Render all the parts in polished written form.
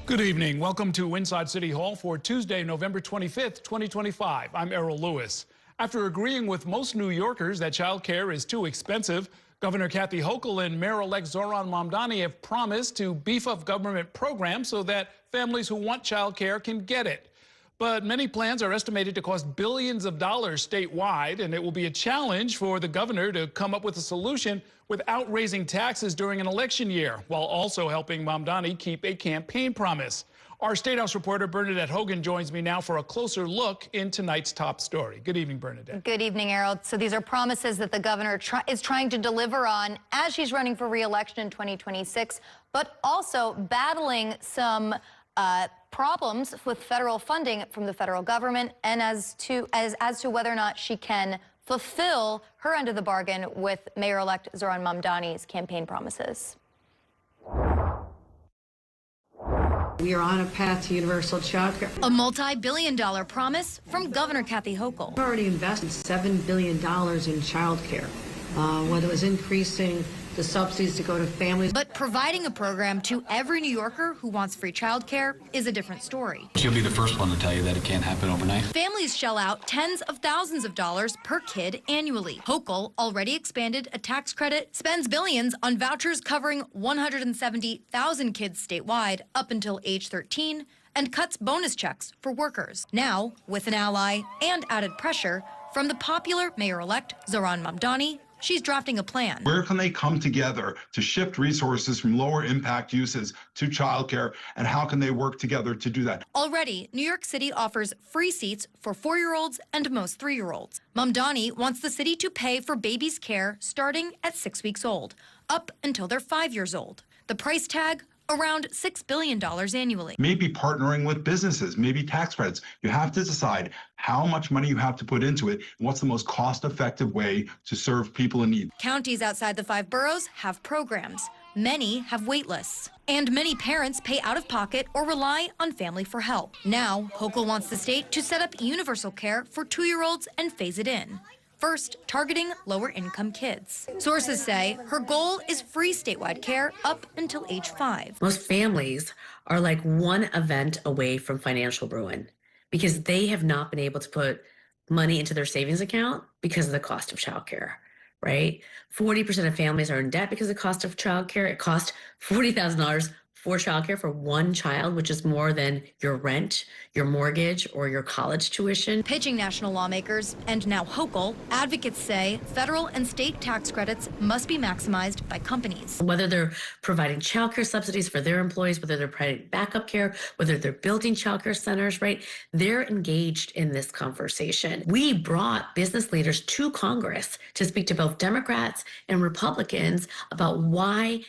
Good evening. Welcome to Inside City Hall for Tuesday, November 25th, 2025. I'm Errol Lewis. After agreeing with most New Yorkers that child care is too expensive, Governor Kathy Hochul and Mayor-elect Zohran Mamdani have promised to beef up government programs so that families who want child care can get it. But many plans are estimated to cost billions of dollars statewide, and it will be a challenge for the governor to come up with a solution without raising taxes during an election year, while also helping Mamdani keep a campaign promise. Our State House reporter Bernadette Hogan joins me now for a closer look in tonight's top story. Good evening, Bernadette. Good evening, Errol. So these are promises that the governor is trying to deliver on as she's running for re-election in 2026, but also battling some problems with federal funding from the federal government, and as to whether or not she can fulfill her end of the bargain with Mayor-elect Zohran Mamdani's campaign promises. We are on a path to universal child care. A multi-billion-dollar promise from Governor Kathy Hochul. We've already invested $7 billion in child care, whether it was increasing the subsidies to go to families. But providing a program to every New Yorker who wants free child care is a different story. She'll be the first one to tell you that it can't happen overnight. Families shell out tens of thousands of dollars per kid annually. Hochul already expanded a tax credit, spends billions on vouchers covering 170,000 kids statewide up until age 13, and cuts bonus checks for workers. Now, with an ally and added pressure from the popular Mayor-elect Zohran Mamdani, she's drafting a plan. Where can they come together to shift resources from lower impact uses to childcare, and how can they work together to do that? Already, New York City offers free seats for 4-year-olds and most 3-year-olds. Mamdani wants the city to pay for babies' care starting at 6 weeks old, up until they're 5 years old. The price tag, around $6 billion annually. Maybe partnering with businesses, maybe tax credits. You have to decide how much money you have to put into it and what's the most cost-effective way to serve people in need. Counties outside the 5 boroughs have programs. Many have wait lists. And many parents pay out of pocket or rely on family for help. Now, Hochul wants the state to set up universal care for 2-year-olds and phase it in. First, targeting lower-income kids. Sources say her goal is free statewide care up until age 5. Most families are like one event away from financial ruin because they have not been able to put money into their savings account because of the cost of childcare, right? 40% of families are in debt because of the cost of childcare. It costs $40,000 for childcare for one child, which is more than your rent, your mortgage, or your college tuition. Pitching national lawmakers, and now Hochul, advocates say federal and state tax credits must be maximized by companies. Whether they're providing childcare subsidies for their employees, whether they're providing backup care, whether they're building childcare centers, right? They're engaged in this conversation. We brought business leaders to Congress to speak to both Democrats and Republicans about why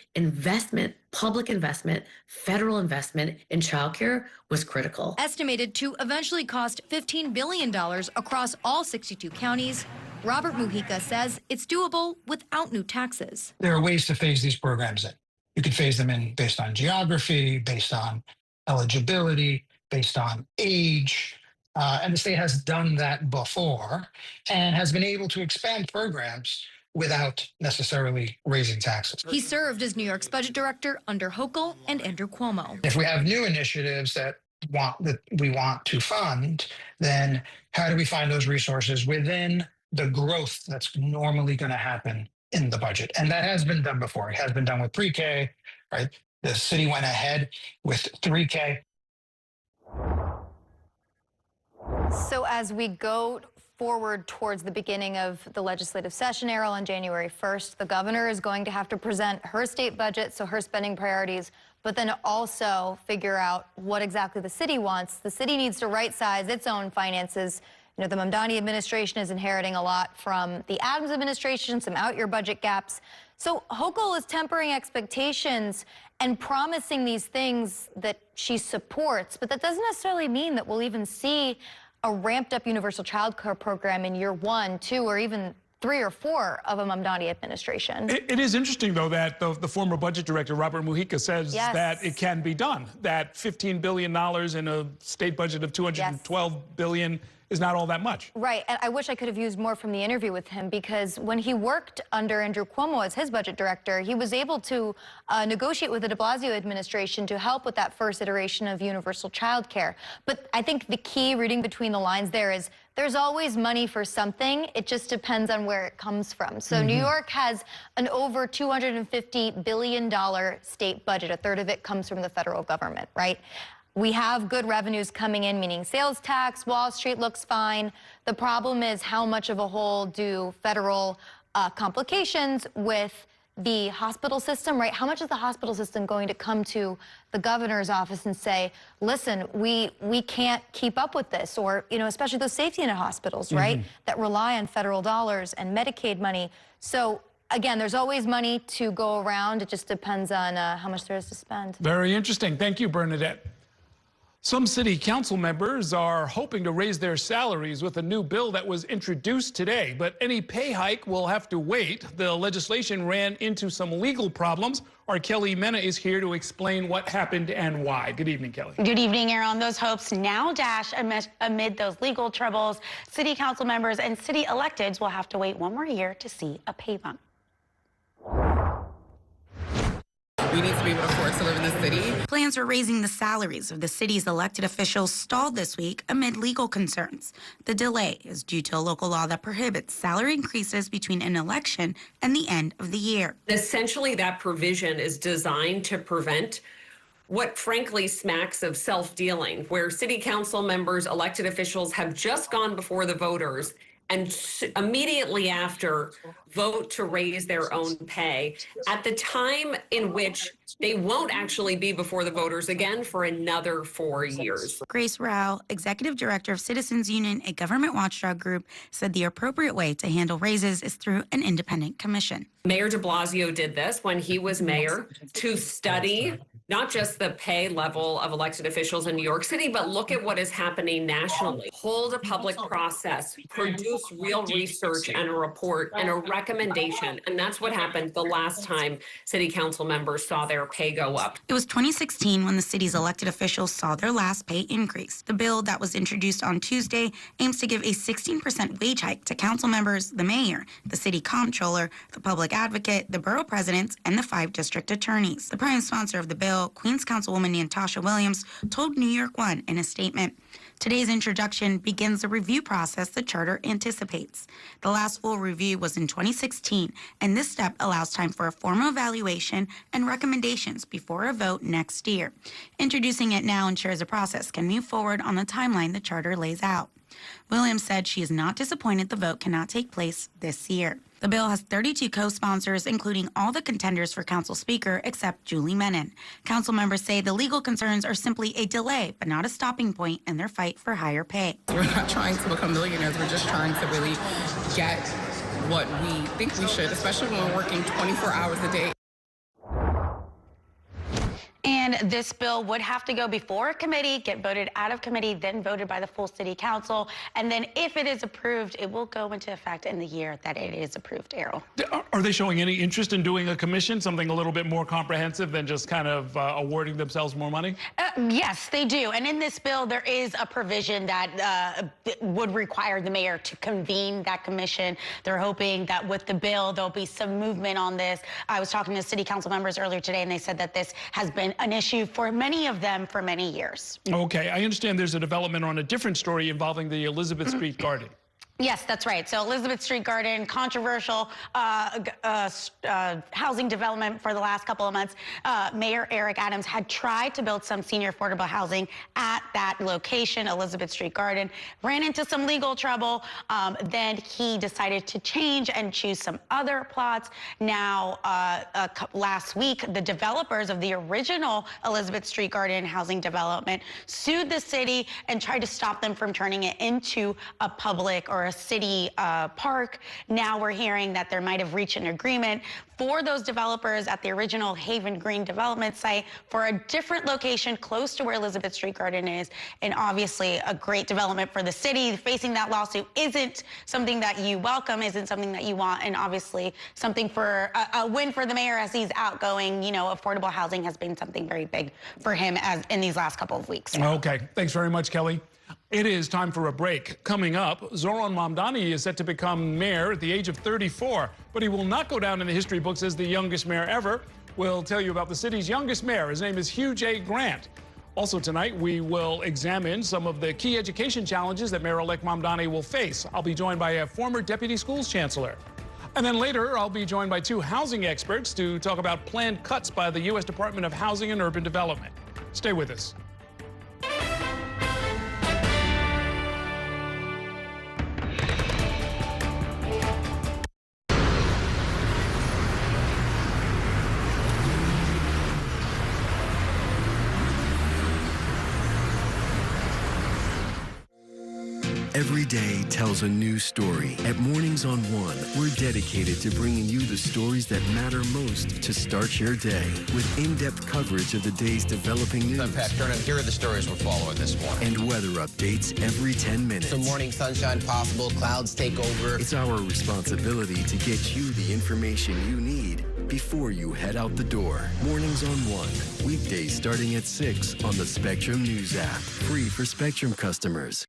public investment, federal investment in childcare was critical. Estimated to eventually cost $15 billion across all 62 counties, Robert Mujica says it's doable without new taxes. There are ways to phase these programs in. You could phase them in based on geography, based on eligibility, based on age. And the state has done that before and has been able to expand programs without necessarily raising taxes. He served as New York's budget director under Hochul and Andrew Cuomo. If we have new initiatives that we want to fund, then how do we find those resources within the growth that's normally going to happen in the budget? And that has been done before. It has been done with pre-K, right? The city went ahead with 3K. So as we go forward towards the beginning of the legislative session, Errol, on January 1st, the governor is going to have to present her state budget, so her spending priorities, but then also figure out what exactly the city wants. The city needs to right-size its own finances. You know, the Mamdani administration is inheriting a lot from the Adams administration, some out-year budget gaps. So Hochul is tempering expectations and promising these things that she supports, but that doesn't necessarily mean that we'll even see a ramped-up universal child care program in year 1, 2, or even 3 or 4 of a Mamdani administration. It is interesting, though, that the former budget director, Robert Mujica, says that it can be done, that $15 billion in a state budget of $212 billion is not all that much. Right, and I wish I could have used more from the interview with him, because when he worked under Andrew Cuomo as his budget director, he was able to negotiate with the de Blasio administration to help with that first iteration of universal child care. But I think the key, reading between the lines there, is there's always money for something. It just depends on where it comes from. So New York has an over $250 billion state budget. A third of it comes from the federal government, right? We have good revenues coming in, meaning sales tax, Wall Street looks fine. The problem is, how much of a hole do federal complications with the hospital system, right? How much is the hospital system going to come to the governor's office and say, listen, we can't keep up with this? Or, you know, especially those safety net hospitals, right, that rely on federal dollars and Medicaid money. So again, there's always money to go around. It just depends on how much there is to spend. Very interesting. Thank you, Bernadette. Some city council members are hoping to raise their salaries with a new bill that was introduced today, but any pay hike will have to wait. The legislation ran into some legal problems. Our Kelly Mena is here to explain what happened and why. Good evening, Kelly. Good evening, Aaron. Those hopes now dash amid those legal troubles. City council members and city electeds will have to wait one more year to see a pay bump. We need to be able to afford to live in the city. Plans for raising the salaries of the city's elected officials stalled this week amid legal concerns. The delay is due to a local law that prohibits salary increases between an election and the end of the year. Essentially, that provision is designed to prevent what frankly smacks of self-dealing, where city council members, elected officials have just gone before the voters and immediately after vote to raise their own pay at the time in which they won't actually be before the voters again for another 4 years. Grace Rao, executive director of Citizens Union, a government watchdog group, said the appropriate way to handle raises is through an independent commission. Mayor de Blasio did this when he was mayor to study not just the pay level of elected officials in New York City, but look at what is happening nationally. Hold a public process, produce real research and a report and a recommendation. And that's what happened the last time city council members saw their pay go up. It was 2016 when the city's elected officials saw their last pay increase. The bill that was introduced on Tuesday aims to give a 16% wage hike to council members, the mayor, the city comptroller, the public advocate, the borough presidents, and the 5 district attorneys. The prime sponsor of the bill, Queens Councilwoman Natasha Williams, told New York One in a statement, "Today's introduction begins the review process the charter anticipates. The last full review was in 2016, and this step allows time for a formal evaluation and recommendations before a vote next year. Introducing it now ensures the process can move forward on the timeline the charter lays out." Williams said she is not disappointed the vote cannot take place this year. The bill has 32 co-sponsors, including all the contenders for council speaker except Julie Menon. Council members say the legal concerns are simply a delay, but not a stopping point in their fight for higher pay. We're not trying to become millionaires. We're just trying to really get what we think we should, especially when we're working 24 hours a day. And this bill would have to go before a committee, get voted out of committee, then voted by the full city council. And then if it is approved, it will go into effect in the year that it is approved, Errol. Are they showing any interest in doing a commission, something a little bit more comprehensive than just kind of awarding themselves more money? Yes, they do. And in this bill, there is a provision that would require the mayor to convene that commission. They're hoping that with the bill, there'll be some movement on this. I was talking to city council members earlier today, and they said that this has been an issue for many of them for many years. Okay, I understand there's a development on a different story involving the Elizabeth Street Garden. Yes, that's right. So Elizabeth Street Garden, controversial housing development for the last couple of months. Mayor Eric Adams had tried to build some senior affordable housing at that location, Elizabeth Street Garden, ran into some legal trouble. Then he decided to change and choose some other plots. Now, last week, the developers of the original Elizabeth Street Garden housing development sued the city and tried to stop them from turning it into a public or a city park. Now we're hearing that there might have reached an agreement for those developers at the original Haven Green development site for a different location close to where Elizabeth Street Garden is. And obviously a great development for the city. Facing that lawsuit isn't something that you welcome, isn't something that you want, and obviously something for a win for the mayor as he's outgoing. You know, affordable housing has been something very big for him as in these last couple of weeks. Okay, thanks very much, Kelly. It is time for a break. Coming up, Zohran Mamdani is set to become mayor at the age of 34, but he will not go down in the history books as the youngest mayor ever. We'll tell you about the city's youngest mayor. His name is Hugh J. Grant. Also tonight, we will examine some of the key education challenges that Mayor-elect Mamdani will face. I'll be joined by a former deputy schools chancellor. And then later, I'll be joined by two housing experts to talk about planned cuts by the U.S. Department of Housing and Urban Development. Stay with us. Every day tells a new story. At Mornings on One, we're dedicated to bringing you the stories that matter most to start your day with in-depth coverage of the day's developing news. I'm Pat Kernan. Here are the stories we're following this morning. And weather updates every 10 minutes. Some morning sunshine possible, clouds take over. It's our responsibility to get you the information you need before you head out the door. Mornings on One, weekdays starting at 6 on the Spectrum News app. Free for Spectrum customers.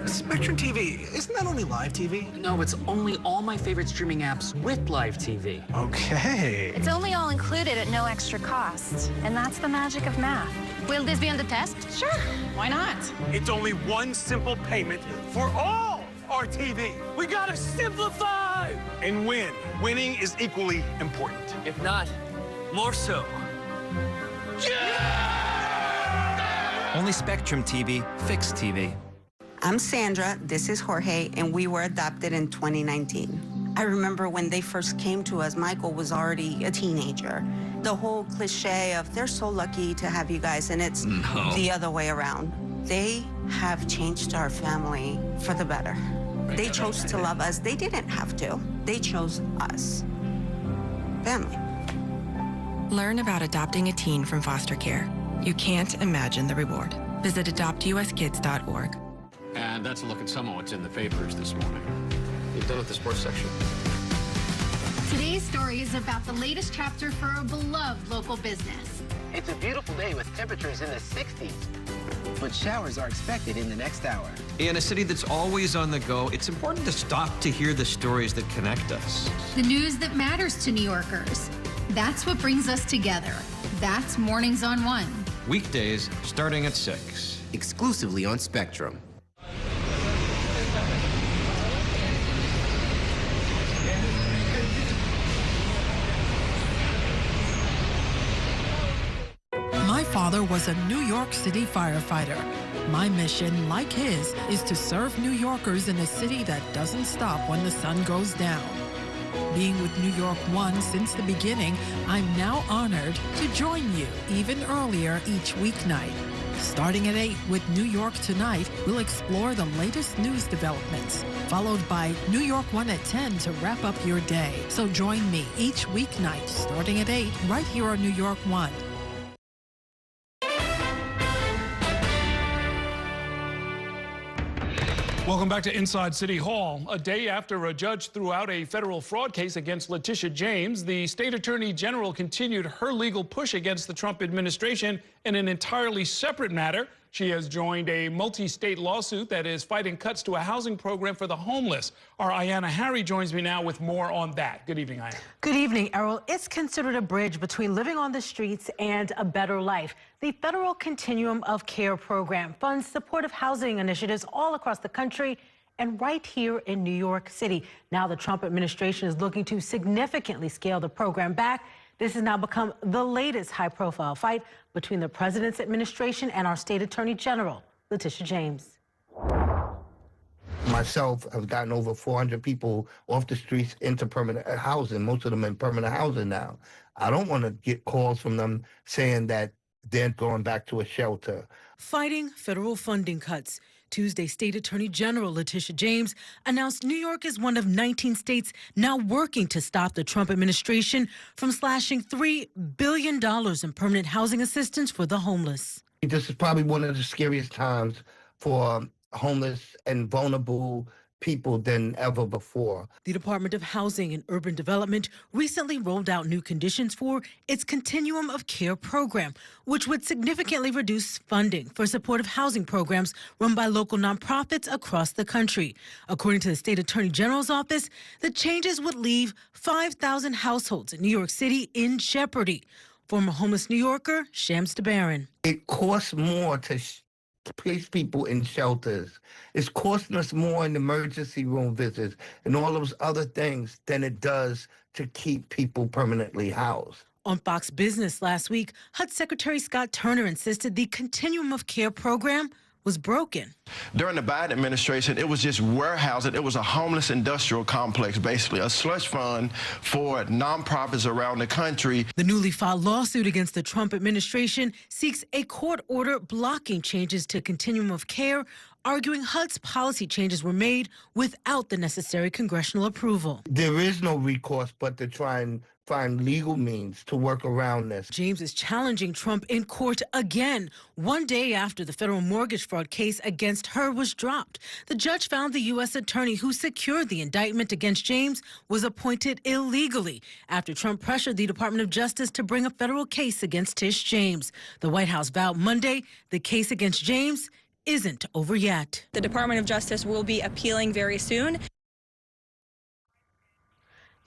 Spectrum TV, isn't that only live TV? No, it's only all my favorite streaming apps with live TV. Okay. It's only all included at no extra cost. And that's the magic of math. Will this be on the test? Sure. Why not? It's only one simple payment for all our TV. We gotta simplify and win. Winning is equally important. If not, more so. Yeah! Only Spectrum TV, fixed TV. I'm Sandra, this is Jorge, and we were adopted in 2019. I remember when they first came to us, Michael was already a teenager. The whole cliche of, they're so lucky to have you guys, and it's the other way around. They have changed our family for the better. They chose to love us. They didn't have to. They chose us. Family. Learn about adopting a teen from foster care. You can't imagine the reward. Visit adoptuskids.org. And that's a look at some of what's in the papers this morning. You done with the sports section? Today's story is about the latest chapter for a beloved local business. It's a beautiful day with temperatures in the 60s, but showers are expected in the next hour. In a city that's always on the go, it's important to stop to hear the stories that connect us. The news that matters to New Yorkers. That's what brings us together. That's Mornings on One. Weekdays starting at 6. Exclusively on Spectrum. My father was a New York City firefighter. My mission, like his, is to serve New Yorkers in a city that doesn't stop when the sun goes down. Being with New York One since the beginning, I'm now honored to join you even earlier each weeknight. Starting at 8 with New York Tonight, we'll explore the latest news developments, followed by New York One at 10 to wrap up your day. So join me each weeknight starting at 8 right here on New York One. Welcome back to Inside City Hall. A day after a judge threw out a federal fraud case against Letitia James, the state attorney general continued her legal push against the Trump administration in an entirely separate matter. She has joined a multi-state lawsuit that is fighting cuts to a housing program for the homeless. Our Ayanna Harry joins me now with more on that. Good evening, Ayanna. Good evening, Errol. It's considered a bridge between living on the streets and a better life. The Federal Continuum of Care program funds supportive housing initiatives all across the country and right here in New York City. Now the Trump administration is looking to significantly scale the program back. This has now become the latest high-profile fight between the president's administration and our state attorney general, Letitia James. Myself, I've gotten over 400 people off the streets into permanent housing, most of them in permanent housing now. I don't want to get calls from them saying that they're going back to a shelter. Fighting federal funding cuts. Tuesday, State Attorney General Letitia James announced New York is one of 19 states now working to stop the Trump administration from slashing $3 billion in permanent housing assistance for the homeless. This is probably one of the scariest times for homeless and vulnerable people than ever before. The Department of Housing and Urban Development recently rolled out new conditions for its Continuum of Care program, which would significantly reduce funding for supportive housing programs run by local nonprofits across the country. According to the State Attorney General's office, the changes would leave 5,000 households in New York City in jeopardy. Former homeless New Yorker Shams DeBaron. It costs more to place people in shelters. It's costing us more in emergency room visits and all those other things than it does to keep people permanently housed. On Fox Business last week, HUD Secretary Scott Turner insisted the Continuum of Care program was broken. During the Biden administration, it was just warehousing. It was a homeless industrial complex, basically, a slush fund for nonprofits around the country. The newly filed lawsuit against the Trump administration seeks a court order blocking changes to Continuum of Care, arguing HUD's policy changes were made without the necessary congressional approval. There is no recourse but to try and find legal means to work around this. James is challenging Trump in court again, one day after the federal mortgage fraud case against her was dropped. The judge found the U.S. attorney who secured the indictment against James was appointed illegally after Trump pressured the Department of Justice to bring a federal case against Tish James. The White House vowed Monday the case against James isn't over yet. The Department of Justice will be appealing very soon.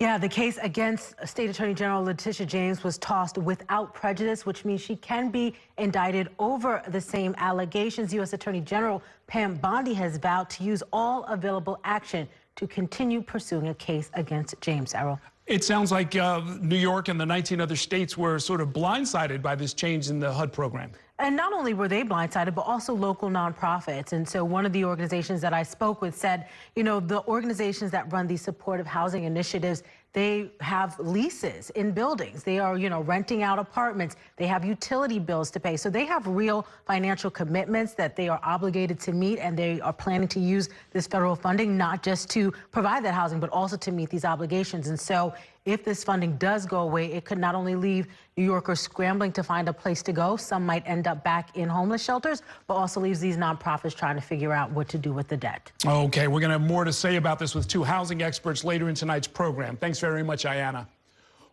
Yeah, the case against State Attorney General Letitia James was tossed without prejudice, which means she can be indicted over the same allegations. U.S. Attorney General Pam Bondi has vowed to use all available action to continue pursuing a case against James. Errol. It sounds like New York and the 19 other states were sort of blindsided by this change in the HUD program. And not only were they blindsided, but also local nonprofits. And so one of the organizations that I spoke with said, you know, the organizations that run these supportive housing initiatives, they have leases in buildings. They are, you know, renting out apartments. They have utility bills to pay. So they have real financial commitments that they are obligated to meet, and they are planning to use this federal funding not just to provide that housing, but also to meet these obligations. And so if this funding does go away, it could not only leave New Yorkers scrambling to find a place to go, some might end up back in homeless shelters, but also leaves these nonprofits trying to figure out what to do with the debt. Okay, we're going to have more to say about this with two housing experts later in tonight's program. Thanks very much, Ayanna.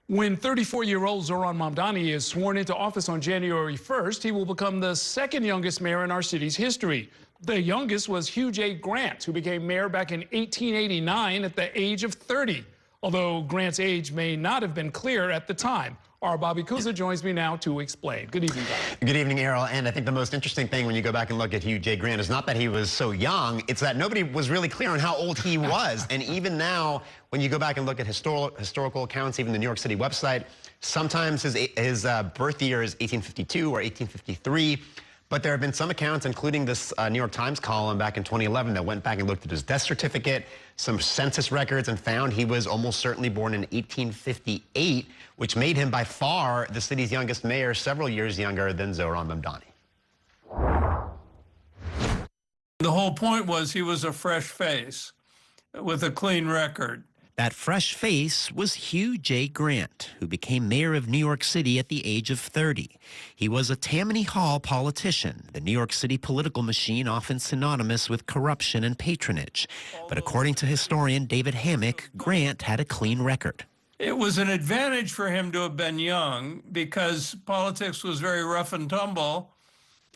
When 34-year-old Zohran Mamdani is sworn into office on January 1st, he will become the second youngest mayor in our city's history. The youngest was Hugh J. Grant, who became mayor back in 1889 at the age of 30. Although Grant's age may not have been clear at the time. Our Bobby Kuza joins me now to explain. Good evening, Bobby. Good evening, Errol. And I think the most interesting thing when you go back and look at Hugh J. Grant is not that he was so young, it's that nobody was really clear on how old he was. And even now, when you go back and look at historical accounts, even the New York City website, sometimes his birth year is 1852 or 1853. But there have been some accounts, including this New York Times column back in 2011, that went back and looked at his death certificate, some census records, and found he was almost certainly born in 1858, which made him by far the city's youngest mayor, several years younger than Zohran Mamdani. The whole point was he was a fresh face with a clean record. That fresh face was Hugh J. Grant, who became mayor of New York City at the age of 30. He was a Tammany Hall politician, the New York City political machine often synonymous with corruption and patronage. But according to historian David Hammack, Grant had a clean record. It was an advantage for him to have been young because politics was very rough and tumble.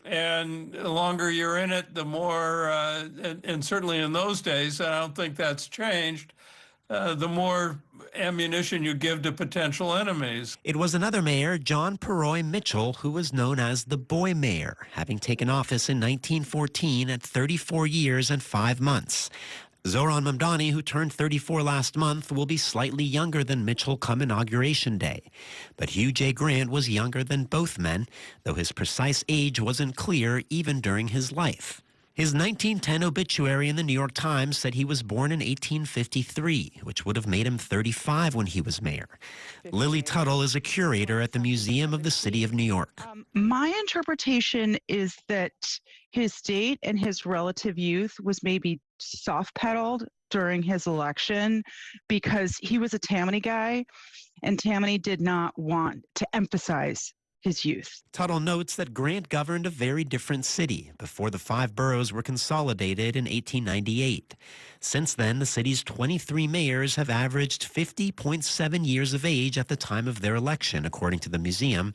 And the longer you're in it, the more, and certainly in those days, I don't think that's changed, the more ammunition you give to potential enemies. It was another mayor, John Perroy Mitchell, who was known as the Boy Mayor, having taken office in 1914 at 34 years and 5 months. Zohran Mamdani, who turned 34 last month, will be slightly younger than Mitchell come Inauguration Day. But Hugh J. Grant was younger than both men, though his precise age wasn't clear even during his life. His 1910 obituary in the New York Times said he was born in 1853, which would have made him 35 when he was mayor. Lily Tuttle is a curator at the Museum of the City of New York. My interpretation is that his date and his relative youth was maybe soft-pedaled during his election because he was a Tammany guy, and Tammany did not want to emphasize his youth. Tuttle notes that Grant governed a very different city before the 5 boroughs were consolidated in 1898. Since then, the city's 23 mayors have averaged 50.7 years of age at the time of their election, according to the museum.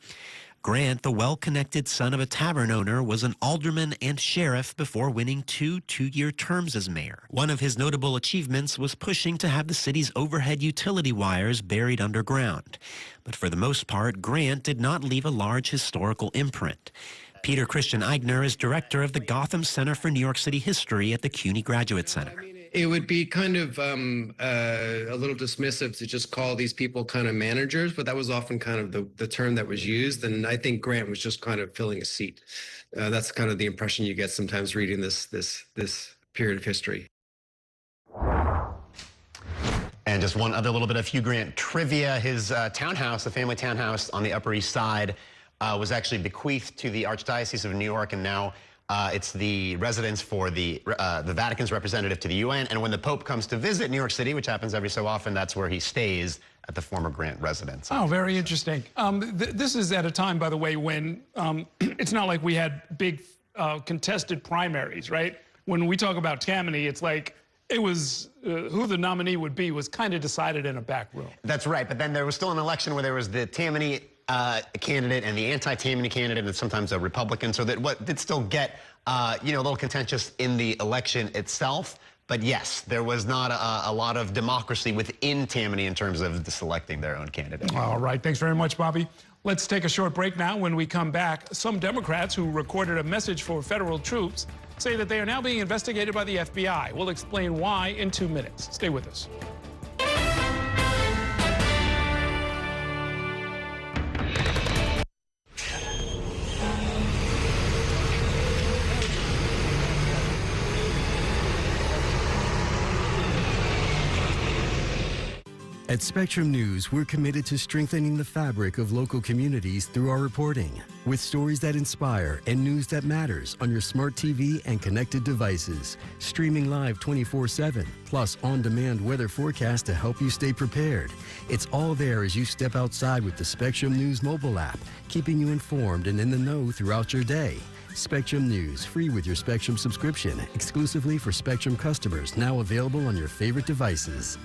Grant, the well-connected son of a tavern owner, was an alderman and sheriff before winning 2 two-year terms as mayor. One of his notable achievements was pushing to have the city's overhead utility wires buried underground. But for the most part, Grant did not leave a large historical imprint. Peter Christian Eigner is director of the Gotham Center for New York City History at the CUNY Graduate Center. It would be kind of a little dismissive to just call these people kind of managers, but that was often kind of the term that was used. And I think Grant was just kind of filling a seat. That's kind of the impression you get sometimes reading this period of history. And just one other little bit of Hugh Grant trivia. His townhouse, the family townhouse on the Upper East Side, was actually bequeathed to the Archdiocese of New York, and now it's the residence for the Vatican's representative to the UN. And when the Pope comes to visit New York City, which happens every so often, that's where he stays, at the former Grant residence. Oh, very interesting. This is at a time, by the way, when it's not like we had big contested primaries, right? When we talk about Tammany, it's like it was who the nominee would be was kind of decided in a back room. That's right, but then there was still an election where there was the Tammany candidate and the anti-Tammany candidate, and sometimes a Republican, so that what did still get a little contentious in the election itself. But yes, there was not a lot of democracy within Tammany in terms of selecting their own candidate. All right, thanks very much, Bobby. Let's take a short break now. When we come back, some Democrats who recorded a message for federal troops say that they are now being investigated by the FBI. We'll explain why in 2 minutes. Stay with us. At Spectrum News, we're committed to strengthening the fabric of local communities through our reporting, with stories that inspire and news that matters on your smart TV and connected devices, streaming live 24/7, plus on-demand weather forecast to help you stay prepared. It's all there as you step outside with the Spectrum News mobile app, keeping you informed and in the know throughout your day. Spectrum News, free with your Spectrum subscription, exclusively for Spectrum customers, now available on your favorite devices.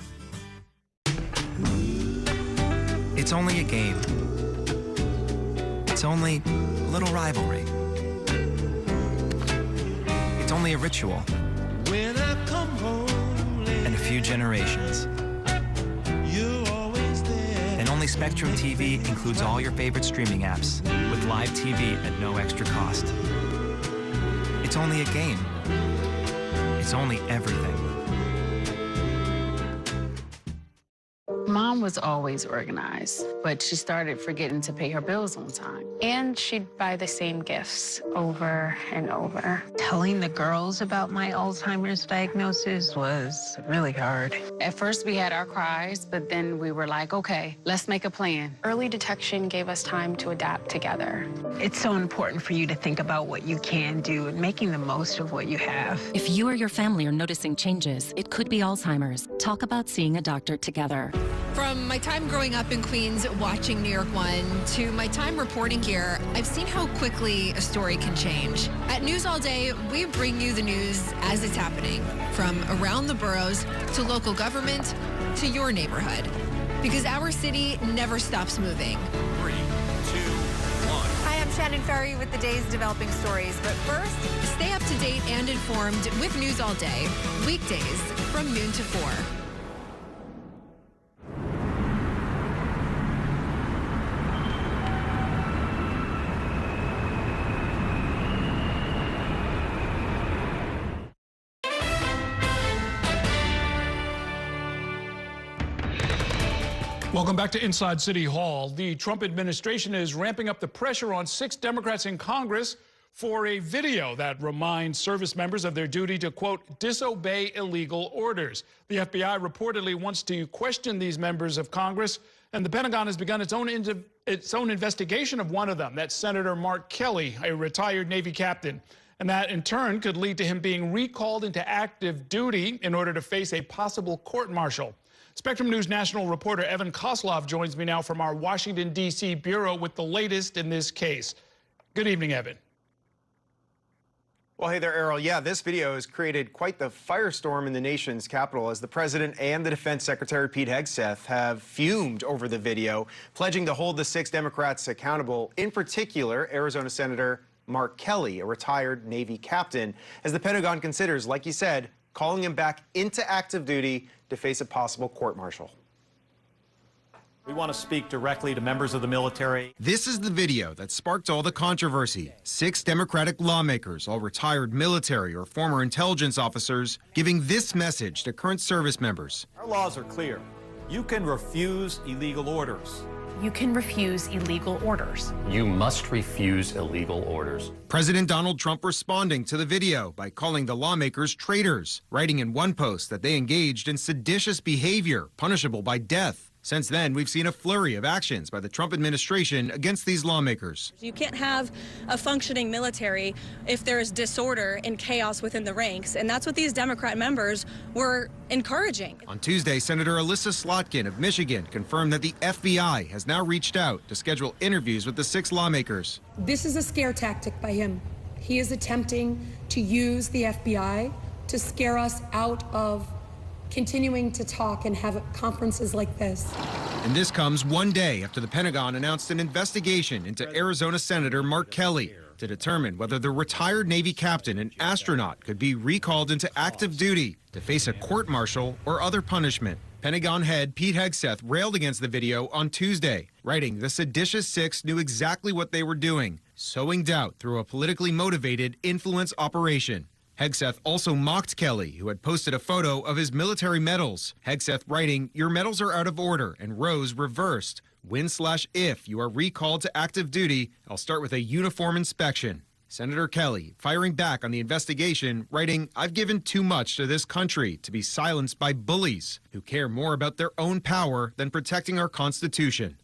It's only a game. It's only a little rivalry. It's only a ritual. When I come home and a few generations. You're always there. And only Spectrum TV includes all your favorite streaming apps with live TV at no extra cost. It's only a game. It's only everything. Mom was always organized, but she started forgetting to pay her bills on time. And she'd buy the same gifts over and over. Telling the girls about my Alzheimer's diagnosis was really hard. At first, we had our cries, but then we were like, okay, let's make a plan. Early detection gave us time to adapt together. It's so important for you to think about what you can do and making the most of what you have. If you or your family are noticing changes, it could be Alzheimer's. Talk about seeing a doctor together. From my time growing up in Queens watching New York 1 to my time reporting here, I've seen how quickly a story can change. At News All Day, we bring you the news as it's happening, from around the boroughs to local government to your neighborhood. Because our city never stops moving. 3, 2, 1. Hi, I'm Shannon Ferry with the day's developing stories. But first, stay up to date and informed with News All Day, weekdays from noon to 4. Welcome back to Inside City Hall. The Trump administration is ramping up the pressure on 6 Democrats in Congress for a video that reminds service members of their duty to, quote, disobey illegal orders. The FBI reportedly wants to question these members of Congress, and the Pentagon has begun its own investigation of one of them. That's Senator Mark Kelly, a retired Navy captain. And that, in turn, could lead to him being recalled into active duty in order to face a possible court-martial. Spectrum News national reporter Evan Koslov joins me now from our Washington, D.C. bureau with the latest in this case. Good evening, Evan. Well, hey there, Errol. Yeah, this video has created quite the firestorm in the nation's capital as the president and the defense secretary, Pete Hegseth, have fumed over the video, pledging to hold the 6 Democrats accountable, in particular, Arizona Senator Mark Kelly, a retired Navy captain, as the Pentagon considers, like he said, calling him back into active duty to face a possible court-martial. We want to speak directly to members of the military. This is the video that sparked all the controversy. 6 Democratic lawmakers, all retired military or former intelligence officers, giving this message to current service members. Our laws are clear. You can refuse illegal orders. You can refuse illegal orders. You must refuse illegal orders. President Donald Trump responding to the video by calling the lawmakers traitors, writing in one post that they engaged in seditious behavior, punishable by death. Since then, we've seen a flurry of actions by the Trump administration against these lawmakers. You can't have a functioning military if there's disorder and chaos within the ranks, and that's what these Democrat members were encouraging. On Tuesday, Senator Alyssa Slotkin of Michigan confirmed that the FBI has now reached out to schedule interviews with the 6 lawmakers. This is a scare tactic by him. He is attempting to use the FBI to scare us out of continuing to talk and have conferences like this. And this comes one day after the Pentagon announced an investigation into Arizona Senator Mark Kelly to determine whether the retired Navy captain and astronaut could be recalled into active duty to face a court-martial or other punishment. Pentagon head Pete Hegseth railed against the video on Tuesday, writing the seditious 6 knew exactly what they were doing, sowing doubt through a politically motivated influence operation. Hegseth also mocked Kelly, who had posted a photo of his military medals. Hegseth writing, "Your medals are out of order," and rows reversed. When/if you are recalled to active duty, I'll start with a uniform inspection. Senator Kelly firing back on the investigation, writing, "I've given too much to this country to be silenced by bullies who care more about their own power than protecting our Constitution."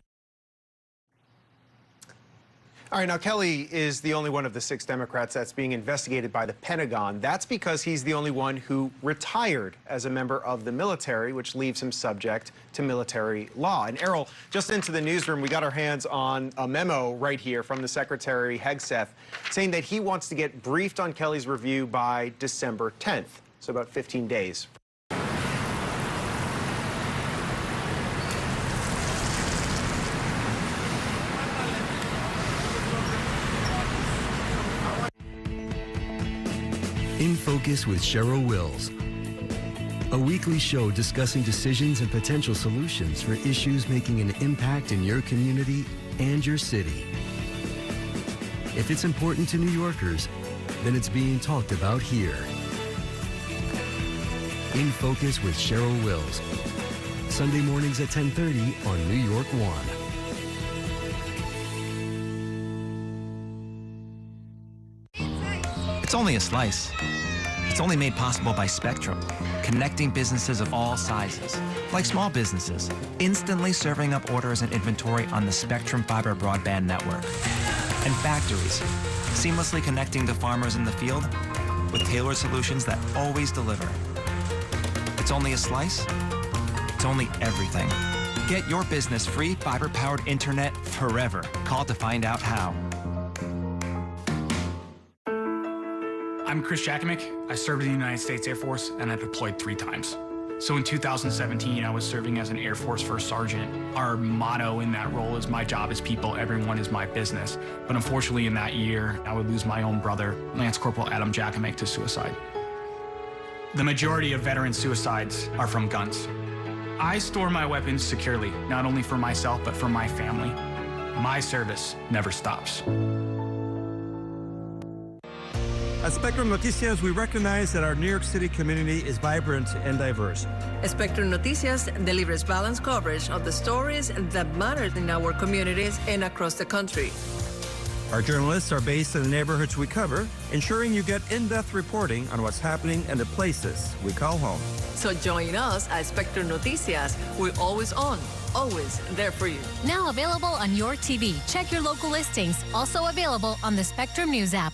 All right, now Kelly is the only one of the 6 Democrats that's being investigated by the Pentagon. That's because he's the only one who retired as a member of the military, which leaves him subject to military law. And Errol, just into the newsroom, we got our hands on a memo right here from the Secretary Hegseth saying that he wants to get briefed on Kelly's review by December 10th, so about 15 days. In Focus with Cheryl Wills, a weekly show discussing decisions and potential solutions for issues making an impact in your community and your city. If it's important to New Yorkers, then it's being talked about here. In Focus with Cheryl Wills, Sunday mornings at 10:30 on New York One. It's only a slice. It's only made possible by Spectrum, connecting businesses of all sizes, like small businesses, instantly serving up orders and inventory on the Spectrum Fiber broadband network, and factories, seamlessly connecting the farmers in the field with tailored solutions that always deliver. It's only a slice. It's only everything. Get your business free fiber-powered internet forever. Call to find out how. I'm Chris Jakimick. I served in the United States Air Force, and I deployed 3 times. So in 2017, I was serving as an Air Force First Sergeant. Our motto in that role is, "My job is people, everyone is my business." But unfortunately, in that year, I would lose my own brother, Lance Corporal Adam Jakimick, to suicide. The majority of veteran suicides are from guns. I store my weapons securely, not only for myself, but for my family. My service never stops. At Spectrum Noticias, we recognize that our New York City community is vibrant and diverse. Spectrum Noticias delivers balanced coverage of the stories that matter in our communities and across the country. Our journalists are based in the neighborhoods we cover, ensuring you get in-depth reporting on what's happening in the places we call home. So join us at Spectrum Noticias. We're always on, always there for you. Now available on your TV. Check your local listings. Also available on the Spectrum News app.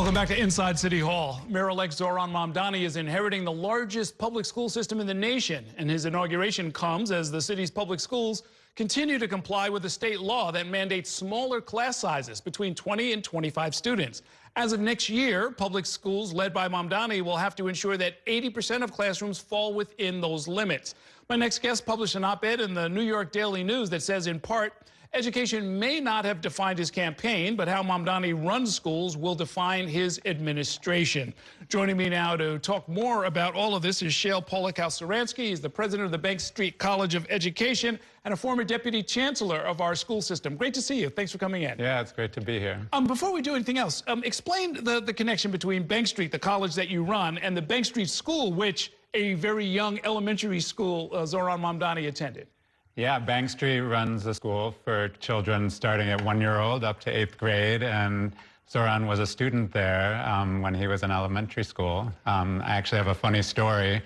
Welcome back to Inside City Hall. Mayor-elect Zohran Mamdani is inheriting the largest public school system in the nation, and his inauguration comes as the city's public schools continue to comply with a state law that mandates smaller class sizes between 20 and 25 students. As of next year, public schools led by Mamdani will have to ensure that 80% of classrooms fall within those limits. My next guest published an op-ed in the New York Daily News that says, in part, education may not have defined his campaign, but how Mamdani runs schools will define his administration. Joining me now to talk more about all of this is Shale Polikow-Saransky. He's the president of the Bank Street College of Education and a former deputy chancellor of our school system. Great to see you. Thanks for coming in. Yeah, it's great to be here. Before we do anything else, explain the connection between Bank Street, the college that you run, and the Bank Street School, which a very young elementary school Zohran Mamdani attended. Yeah, Bank Street runs a school for children starting at 1-year-old up to 8th grade, and Zohran was a student there when he was in elementary school. I actually have a funny story.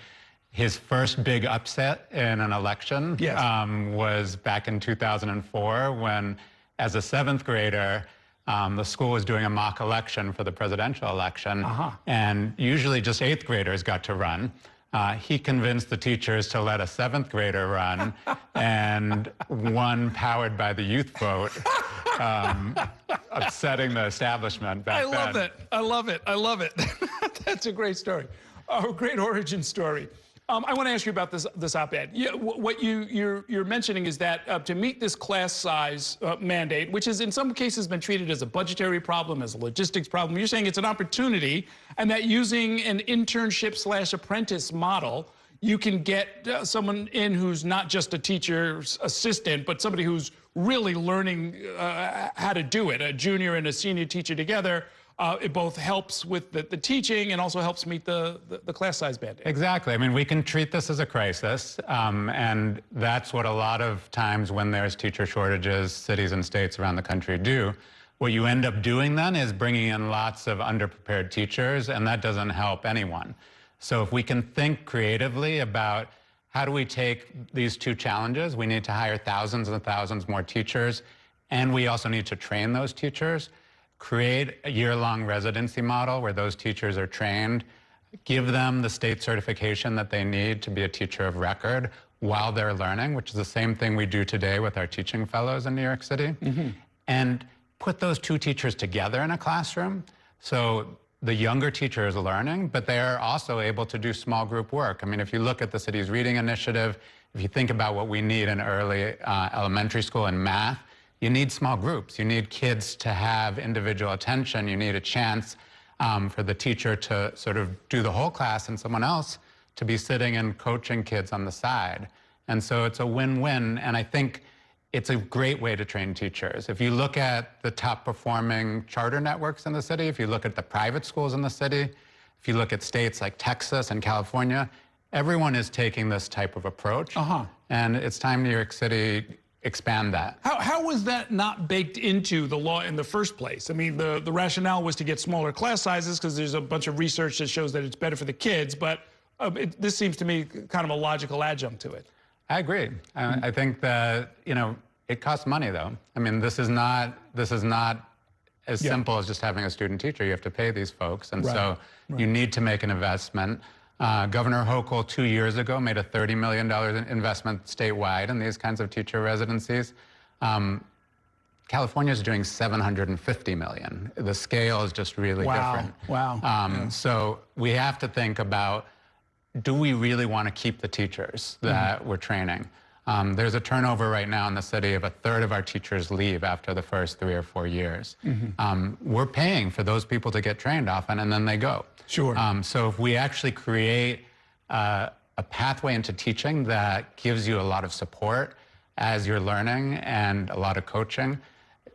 His first big upset in an election was back in 2004 when, as a 7th grader, the school was doing a mock election for the presidential election, and usually just 8th graders got to run. He convinced the teachers to let a 7th grader run, and one powered by the youth vote, upsetting the establishment back then. I love it. I love it. I love it. That's a great story. A great origin story. I want to ask you about this op-ed. What you're mentioning is that to meet this class size mandate, which has in some cases been treated as a budgetary problem, as a logistics problem, you're saying it's an opportunity, and that using an internship/apprentice model, you can get someone in who's not just a teacher's assistant, but somebody who's really learning how to do it, a junior and a senior teacher together. It both helps with the teaching and also helps meet the class size mandate. Exactly. I mean, we can treat this as a crisis, and that's what a lot of times when there's teacher shortages, cities and states around the country do. What you end up doing then is bringing in lots of underprepared teachers, and that doesn't help anyone. So if we can think creatively about how do we take these two challenges, we need to hire thousands and thousands more teachers, and we also need to train those teachers. Create a year-long residency model where those teachers are trained, give them the state certification that they need to be a teacher of record while they're learning, which is the same thing we do today with our teaching fellows in New York City, and put those two teachers together in a classroom. So the younger teacher is learning, but they're also able to do small group work. I mean, if you look at the city's reading initiative, if you think about what we need in early elementary school in math, you need small groups. You need kids to have individual attention. You need a chance for the teacher to sort of do the whole class and someone else to be sitting and coaching kids on the side. And so it's a win-win, and I think it's a great way to train teachers. If you look at the top performing charter networks in the city, if you look at the private schools in the city, if you look at states like Texas and California, everyone is taking this type of approach. And it's time New York City expand that. How was that not baked into the law in the first place? I mean, the rationale was to get smaller class sizes because there's a bunch of research that shows that it's better for the kids, but this seems to me kind of a logical adjunct to it. I agree. I think that, you know, it costs money though. I mean, this is not as simple as just having a student teacher. You have to pay these folks, and so you need to make an investment. Governor Hochul 2 years ago made a $30 million investment statewide in these kinds of teacher residencies. California is doing $750 million. The scale is just really different. So we have to think about, do we really want to keep the teachers that we're training? There's a turnover right now in the city of 1/3 of our teachers leave after the first 3 or 4 years. We're paying for those people to get trained often, and then they go. So if we actually create a pathway into teaching that gives you a lot of support as you're learning and a lot of coaching,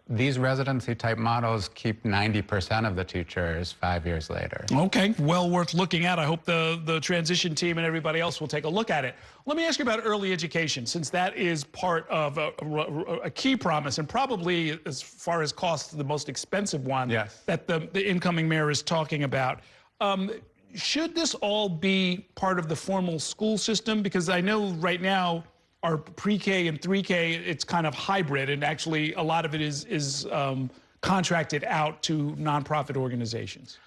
these residency type models keep 90% of the teachers 5 years later. Okay, well worth looking at. I hope the transition team and everybody else will take a look at it. Let me ask you about early education, since that is part of a key promise, and probably, as far as cost, the most expensive one that the incoming mayor is talking about. Should this all be part of the formal school system? Because I know right now our pre-K and 3K, it's kind of hybrid, and actually a lot of it is contracted out to nonprofit organizations.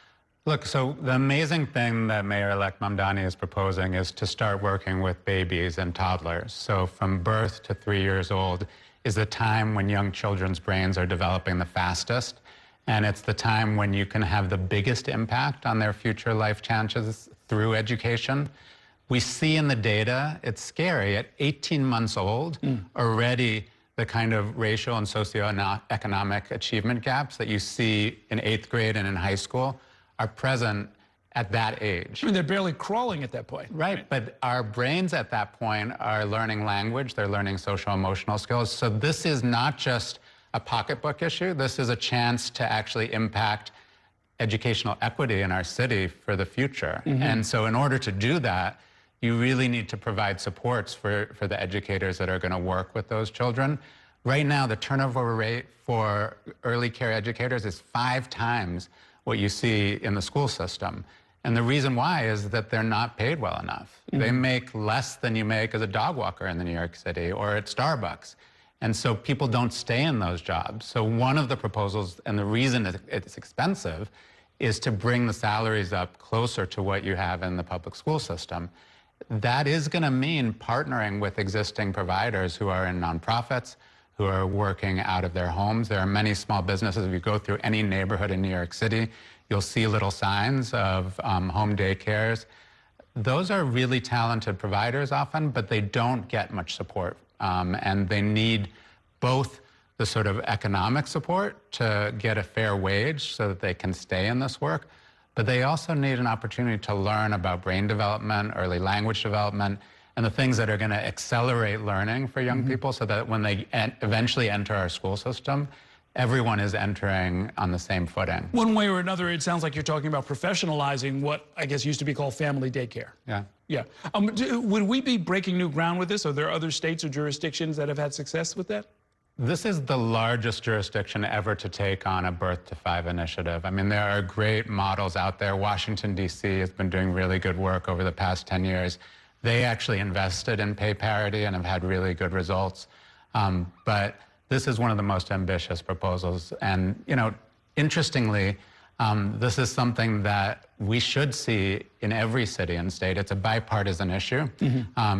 Look, so the amazing thing that Mayor-elect Mamdani is proposing is to start working with babies and toddlers. So from birth to 3 years old is the time when young children's brains are developing the fastest. And it's the time when you can have the biggest impact on their future life chances through education. We see in the data, it's scary, at 18 months old, already the kind of racial and socioeconomic achievement gaps that you see in 8th grade and in high school are present at that age. I mean, they're barely crawling at that point. Right, but our brains at that point are learning language, they're learning social emotional skills. So this is not just a pocketbook issue, this is a chance to actually impact educational equity in our city for the future. And so in order to do that, you really need to provide supports for the educators that are going to work with those children. Right now, the turnover rate for early care educators is 5 times what you see in the school system. And the reason why is that they're not paid well enough. They make less than you make as a dog walker in New York City or at Starbucks. And so people don't stay in those jobs. So one of the proposals, and the reason it's expensive, is to bring the salaries up closer to what you have in the public school system. That is going to mean partnering with existing providers who are in nonprofits, who are working out of their homes. There are many small businesses. If you go through any neighborhood in New York City, you'll see little signs of home daycares. Those are really talented providers often, but they don't get much support. And they need both the sort of economic support to get a fair wage so that they can stay in this work, but they also need an opportunity to learn about brain development, early language development, and the things that are going to accelerate learning for young people so that when they eventually enter our school system, everyone is entering on the same footing. One way or another, it sounds like you're talking about professionalizing what I guess used to be called family daycare. Yeah. Yeah. Would we be breaking new ground with this? Are there other states or jurisdictions that have had success with that? This is the largest jurisdiction ever to take on a Birth to 5 initiative. I mean, there are great models out there. Washington, D.C. has been doing really good work over the past 10 years. They actually invested in pay parity and have had really good results. But this is one of the most ambitious proposals. And, you know, interestingly, this is something that we should see in every city and state. It's a bipartisan issue.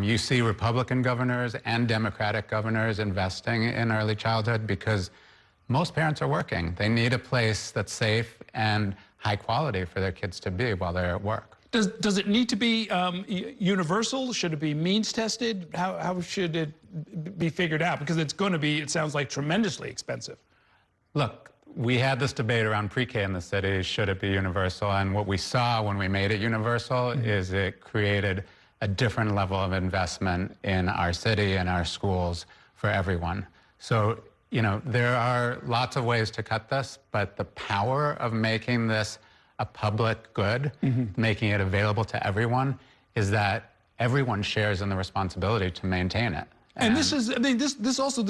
You see Republican governors and Democratic governors investing in early childhood because most parents are working. They need a place that's safe and high quality for their kids to be while they're at work. Does it need to be universal? Should it be means tested? How should it be figured out? Because it's going to be, it sounds like, tremendously expensive. Look, we had this debate around pre-K in the city, should it be universal? And what we saw when we made it universal is it created a different level of investment in our city and our schools for everyone. So, you know, there are lots of ways to cut this, but the power of making this a public good, making it available to everyone, is that everyone shares in the responsibility to maintain it. And this is, I mean, this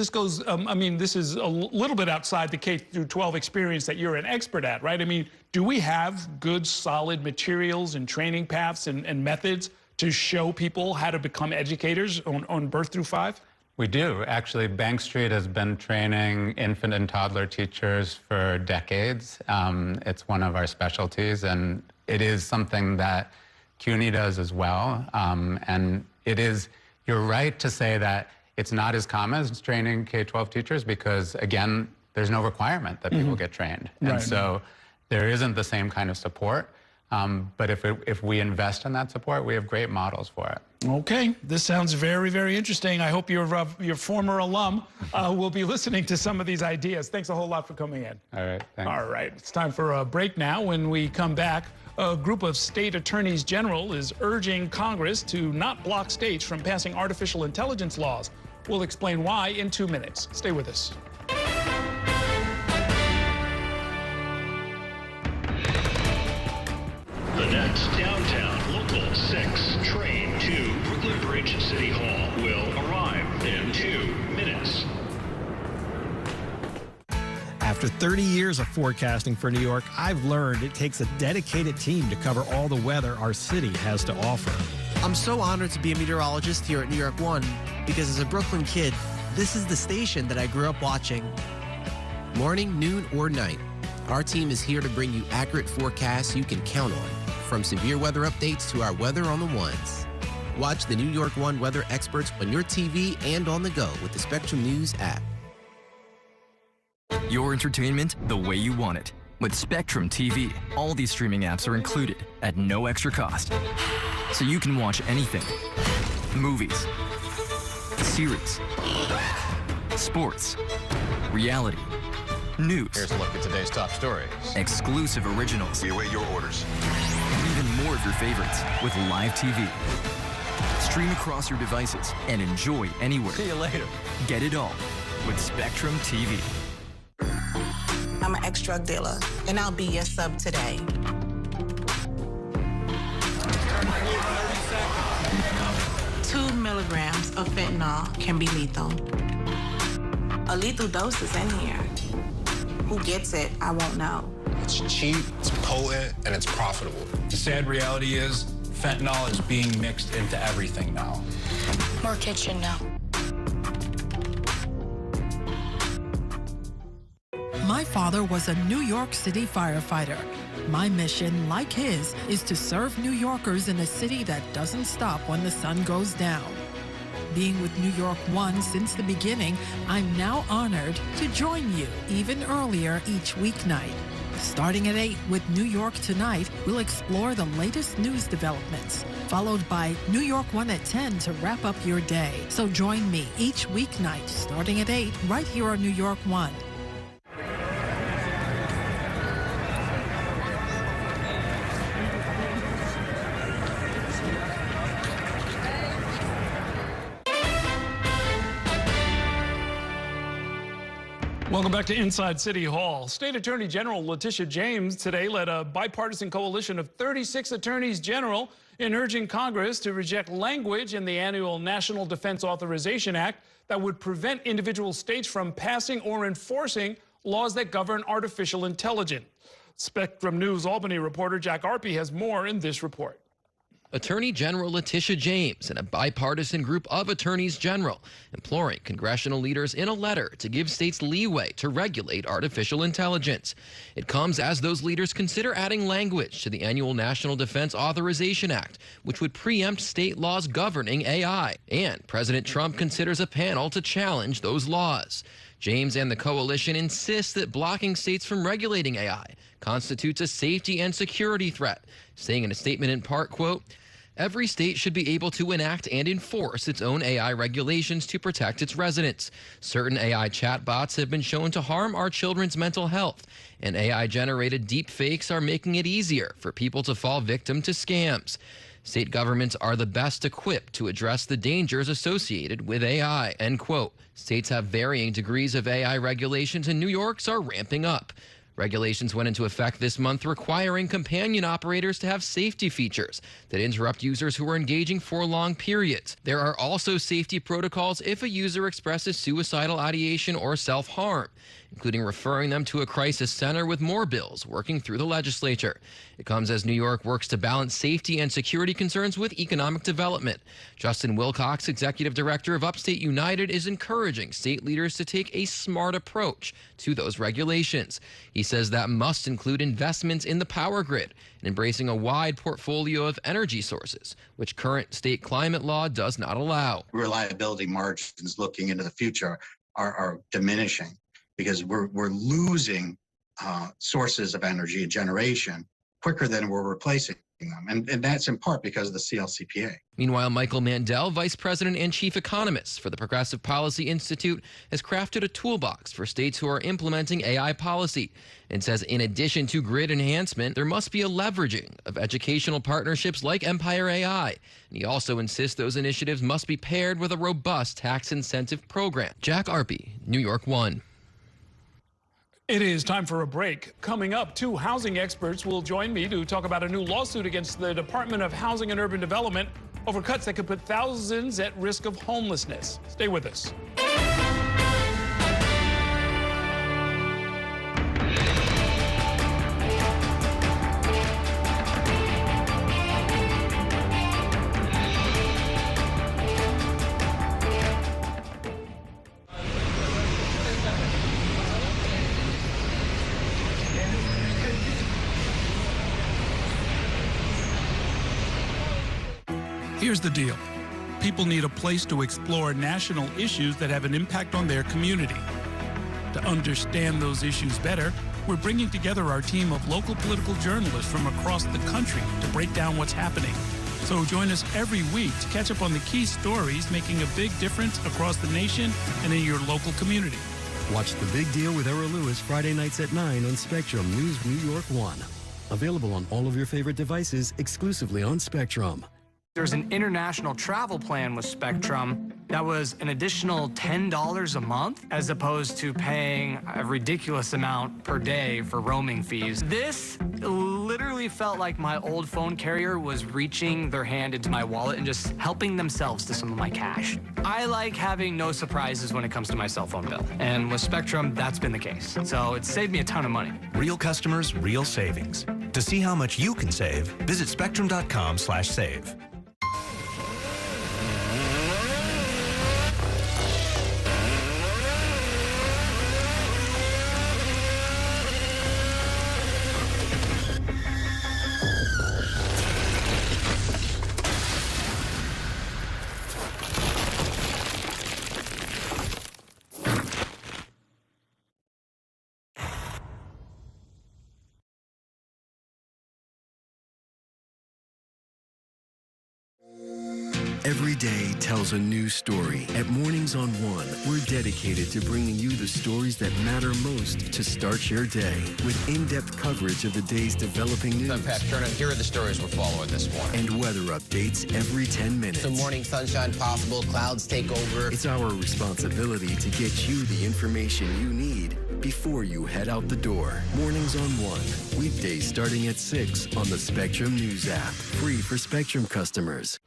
goes, I mean, this is a little bit outside the K through 12 experience that you're an expert at, right? I mean, do we have good, solid materials and training paths and methods to show people how to become educators on birth through 5? We do. Actually, Bank Street has been training infant and toddler teachers for decades. It's one of our specialties, and it is something that CUNY does as well. And it is, you're right to say that it's not as common as training K-12 teachers because, again, there's no requirement that people get trained. And so there isn't the same kind of support. But if we invest in that support, we have great models for it. Okay, this sounds very, very interesting. I hope your former alum will be listening to some of these ideas. Thanks a whole lot for coming in. All right, thanks. All right, it's time for a break now. When we come back, a group of state attorneys general is urging Congress to not block states from passing artificial intelligence laws. We'll explain why in 2 minutes. Stay with us. The next downtown local 6 train to Brooklyn Bridge City Hall will arrive in 2 minutes. After 30 years of forecasting for New York, I've learned it takes a dedicated team to cover all the weather our city has to offer. I'm so honored to be a meteorologist here at New York One because as a Brooklyn kid, this is the station that I grew up watching. Morning, noon, or night. Our team is here to bring you accurate forecasts you can count on, from severe weather updates to our weather on the ones. Watch the New York One weather experts on your TV and on the go with the Spectrum News app. Your entertainment the way you want it. With Spectrum TV, all these streaming apps are included at no extra cost. So you can watch anything. Movies, series, sports, reality, news. Here's a look at today's top stories. Exclusive originals. We await your orders. And even more of your favorites with live TV. Stream across your devices and enjoy anywhere. See you later. Get it all with Spectrum TV. I'm an ex-drug dealer, and I'll be your sub today. 2 milligrams of fentanyl can be lethal. A lethal dose is in here. Who gets it, I won't know. It's cheap, it's potent, and it's profitable. The sad reality is fentanyl is being mixed into everything now. More kitchen now. My father was a New York City firefighter. My mission, like his, is to serve New Yorkers in a city that doesn't stop when the sun goes down. Being with New York One since the beginning, I'm now honored to join you even earlier each weeknight. Starting at 8 with New York Tonight, we'll explore the latest news developments, followed by New York One at 10 to wrap up your day. So join me each weeknight starting at 8 right here on New York One. Welcome back to Inside City Hall. State Attorney General Letitia James today led a bipartisan coalition of 36 attorneys general in urging Congress to reject language in the annual National Defense Authorization Act that would prevent individual states from passing or enforcing laws that govern artificial intelligence. Spectrum News Albany reporter Jack Arpey has more in this report. Attorney General Letitia James and a bipartisan group of attorneys general imploring congressional leaders in a letter to give states leeway to regulate artificial intelligence. It comes as those leaders consider adding language to the annual National Defense Authorization Act, which would preempt state laws governing AI. And President Trump considers a panel to challenge those laws. James and the coalition insist that blocking states from regulating AI constitutes a safety and security threat, saying in a statement in part, quote, "Every state should be able to enact and enforce its own AI regulations to protect its residents. Certain AI chatbots have been shown to harm our children's mental health, and AI-generated deepfakes are making it easier for people to fall victim to scams. State governments are the best equipped to address the dangers associated with AI," end quote. States have varying degrees of AI regulations, and New York's are ramping up. Regulations went into effect this month requiring companion operators to have safety features that interrupt users who are engaging for long periods. There are also safety protocols if a user expresses suicidal ideation or self-harm, including referring them to a crisis center, with more bills working through the legislature. It comes as New York works to balance safety and security concerns with economic development. Justin Wilcox, executive director of Upstate United, is encouraging state leaders to take a smart approach to those regulations. He says that must include investments in the power grid and embracing a wide portfolio of energy sources, which current state climate law does not allow. Reliability margins looking into the future are diminishing, because we're losing sources of energy and generation quicker than we're replacing them. And that's in part because of the CLCPA. Meanwhile, Michael Mandel, vice president and chief economist for the Progressive Policy Institute, has crafted a toolbox for states who are implementing AI policy and says in addition to grid enhancement, there must be a leveraging of educational partnerships like Empire AI. And he also insists those initiatives must be paired with a robust tax incentive program. Jack Arpey, New York One. It is time for a break. Coming up, 2 housing experts will join me to talk about a new lawsuit against the Department of Housing and Urban Development over cuts that could put thousands at risk of homelessness. Stay with us. Here's the deal. People need a place to explore national issues that have an impact on their community. To understand those issues better, we're bringing together our team of local political journalists from across the country to break down what's happening. So join us every week to catch up on the key stories making a big difference across the nation and in your local community. Watch The Big Deal with Errol Lewis Friday nights at 9 on Spectrum News New York 1. Available on all of your favorite devices exclusively on Spectrum. There's an international travel plan with Spectrum that was an additional $10 a month as opposed to paying a ridiculous amount per day for roaming fees. This literally felt like my old phone carrier was reaching their hand into my wallet and just helping themselves to some of my cash. I like having no surprises when it comes to my cell phone bill. And with Spectrum, that's been the case. So it saved me a ton of money. Real customers, real savings. To see how much you can save, visit spectrum.com/save. Every day tells a new story. At Mornings on One, we're dedicated to bringing you the stories that matter most to start your day with in-depth coverage of the day's developing news. I'm Pat Kernan. Here are the stories we're following this morning. And weather updates every 10 minutes. Some morning sunshine possible, clouds take over. It's our responsibility to get you the information you need before you head out the door. Mornings on One, weekdays starting at 6 on the Spectrum News app. Free for Spectrum customers.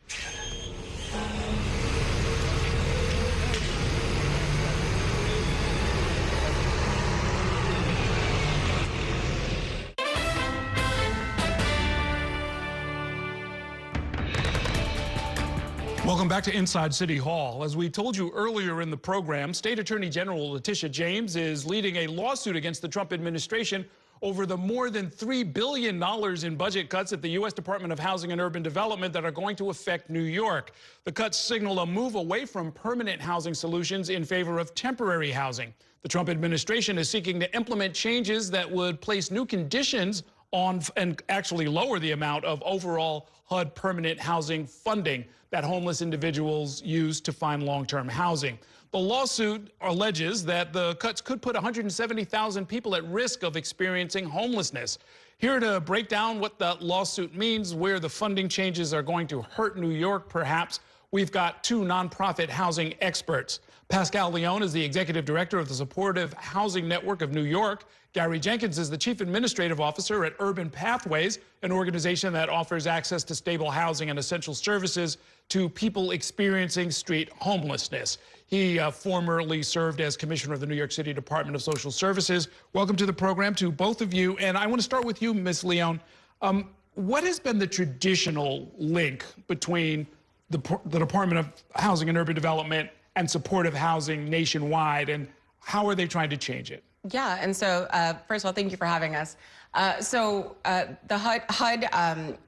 Welcome back to Inside City Hall. As we told you earlier in the program, State Attorney General Letitia James is leading a lawsuit against the Trump administration over the more than $3 billion in budget cuts at the U.S. Department of Housing and Urban Development that are going to affect New York. The cuts signal a move away from permanent housing solutions in favor of temporary housing. The Trump administration is seeking to implement changes that would place new conditions on and actually lower the amount of overall HUD permanent housing funding that homeless individuals use to find long-term housing. The lawsuit alleges that the cuts could put 170,000 people at risk of experiencing homelessness. Here to break down what that lawsuit means, where the funding changes are going to hurt New York, perhaps, we've got two nonprofit housing experts. Pascal Leone is the executive director of the Supportive Housing Network of New York. Gary Jenkins is the chief administrative officer at Urban Pathways, an organization that offers access to stable housing and essential services to people experiencing street homelessness. He formerly served as commissioner of the New York City Department of Social Services. Welcome to the program to both of you. And I want to start with you, Ms. Leone. What has been the traditional link between the Department of Housing and Urban Development and supportive housing nationwide, and how are they trying to change it? Yeah, and so first of all, thank you for having us. The HUD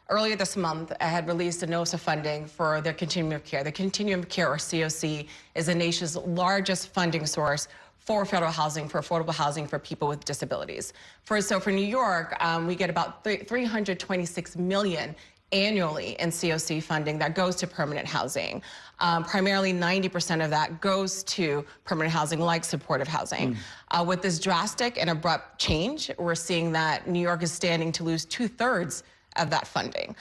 earlier this month had released a notice of funding for their continuum of care. The continuum of care, or COC, is the nation's largest funding source for federal housing, for affordable housing for people with disabilities. So for New York, we get about $326 million annually in COC funding that goes to permanent housing. Primarily 90% of that goes to permanent housing like supportive housing. With this drastic and abrupt change, we're seeing that New York is standing to lose 2/3 of that funding,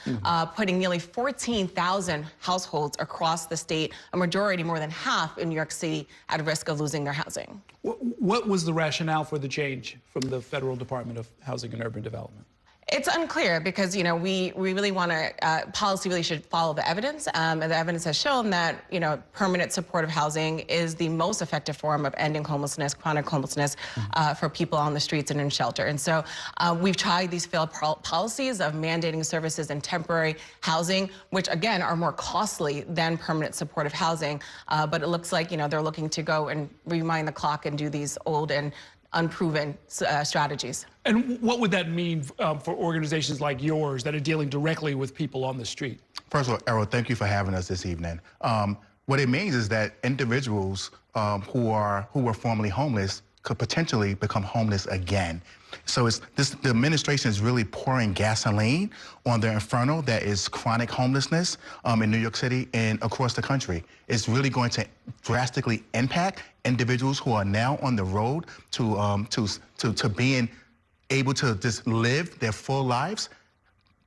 putting nearly 14,000 households across the state, a majority, more than half in New York City, at risk of losing their housing. What was the rationale for the change from the Federal Department of Housing and Urban Development? It's unclear because, you know, we really want to, policy really should follow the evidence. And the evidence has shown that, you know, permanent supportive housing is the most effective form of ending homelessness, chronic homelessness for people on the streets and in shelter. And so we've tried these failed policies of mandating services in temporary housing, which again are more costly than permanent supportive housing. But it looks like, you know, they're looking to go and rewind the clock and do these old and unproven strategies. And what would that mean for organizations like yours that are dealing directly with people on the street? First of all, Errol, thank you for having us this evening. What it means is that individuals who were formerly homeless could potentially become homeless again. So the administration is really pouring gasoline on the inferno that is chronic homelessness in New York City and across the country. It's really going to drastically impact individuals who are now on the road to being able to just live their full lives,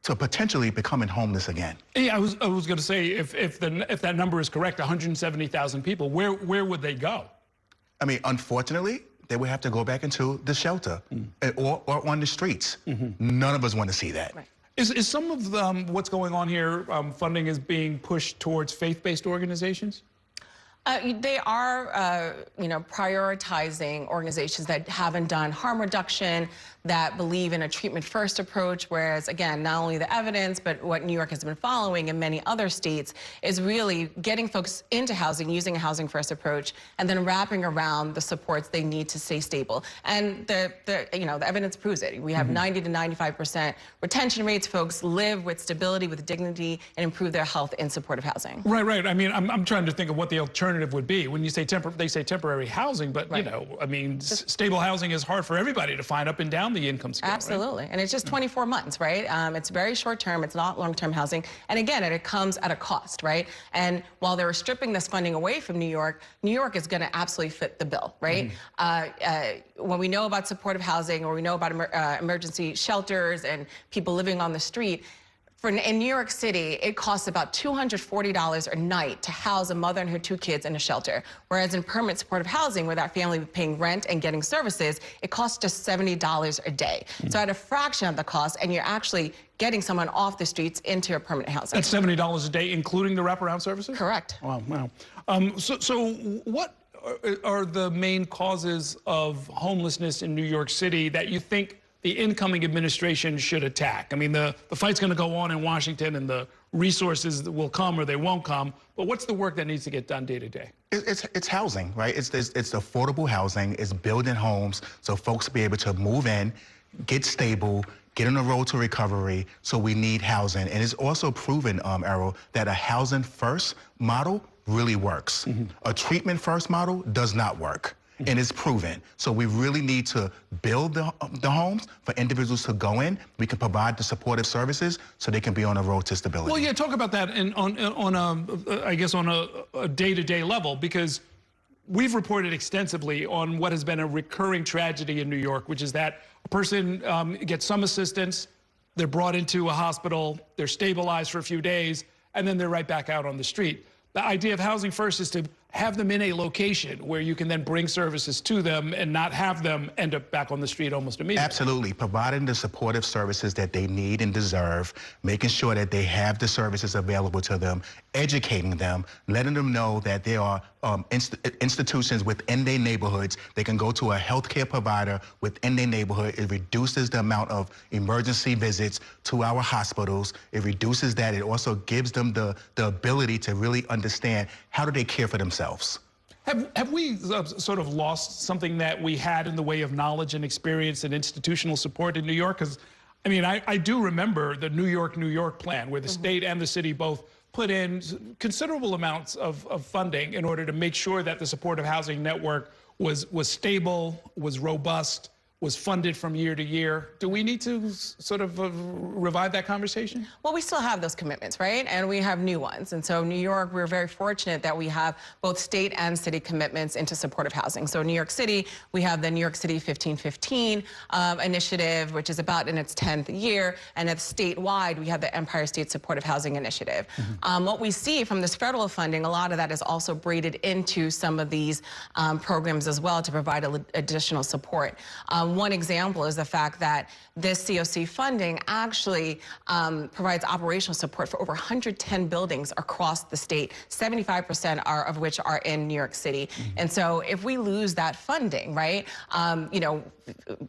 to potentially becoming homeless again. Yeah, I was going to say, if that number is correct, 170,000 people, where would they go? I mean, unfortunately, they would have to go back into the shelter or on the streets. None of us want to see that. Right. Is some of what's going on here, funding is being pushed towards faith-based organizations? They are, prioritizing organizations that haven't done harm reduction, that believe in a treatment-first approach, whereas, again, not only the evidence, but what New York has been following in many other states is really getting folks into housing, using a housing-first approach, and then wrapping around the supports they need to stay stable. And the evidence proves it. We have 90 to 95% retention rates. Folks live with stability, with dignity, and improve their health in supportive housing. Right. I mean, I'm trying to think of what the alternative would be. When you say they say temporary housing, but stable housing is hard for everybody to find up and down the income scale. Absolutely. Right? And it's just 24 months, right? It's very short term. It's not long-term housing. And again, it comes at a cost, right? And while they were stripping this funding away from New York is going to absolutely fit the bill, right? When we know about supportive housing, or we know about emergency shelters and people living on the street, in New York City, it costs about $240 a night to house a mother and her 2 kids in a shelter. Whereas in permanent supportive housing, where that family is paying rent and getting services, it costs just $70 a day. So at a fraction of the cost, and you're actually getting someone off the streets into a permanent housing. That's $70 a day, including the wraparound services? Correct. Wow. So what are the main causes of homelessness in New York City that you think the incoming administration should attack? I mean, the fight's going to go on in Washington, and the resources will come or they won't come. But what's the work that needs to get done day to day? It's housing, right? It's affordable housing. It's building homes so folks be able to move in, get stable, get on the road to recovery. So we need housing. And it's also proven, Errol, that a housing first model really works. A treatment first model does not work. And it's proven. So we really need to build the homes for individuals to go in. We can provide the supportive services so they can be on a road to stability. Well, yeah, talk about that on a day-to-day level, because we've reported extensively on what has been a recurring tragedy in New York, which is that a person gets some assistance, they're brought into a hospital, they're stabilized for a few days, and then they're right back out on the street. The idea of housing first is to have them in a location where you can then bring services to them and not have them end up back on the street almost immediately. Absolutely. Providing the supportive services that they need and deserve, making sure that they have the services available to them, educating them, letting them know that there are institutions within their neighborhoods. They can go to a healthcare provider within their neighborhood. It reduces the amount of emergency visits to our hospitals. It reduces that. It also gives them the ability to really understand how do they care for themselves. Have we sort of lost something that we had in the way of knowledge and experience and institutional support in New York? Because, I mean, I do remember the New York plan, where the state and the city both put in considerable amounts of funding in order to make sure that the supportive housing network was stable, was robust, was funded from year to year. Do we need to sort of revive that conversation? Well, we still have those commitments, right? And we have new ones. And so New York, we're very fortunate that we have both state and city commitments into supportive housing. So New York City, we have the New York City 1515 initiative, which is about in its 10th year. And at statewide, we have the Empire State Supportive Housing Initiative. What we see from this federal funding, a lot of that is also braided into some of these programs as well to provide additional support. One example is the fact that this COC funding actually provides operational support for over 110 buildings across the state, 75% of which are in New York City. And so if we lose that funding, right,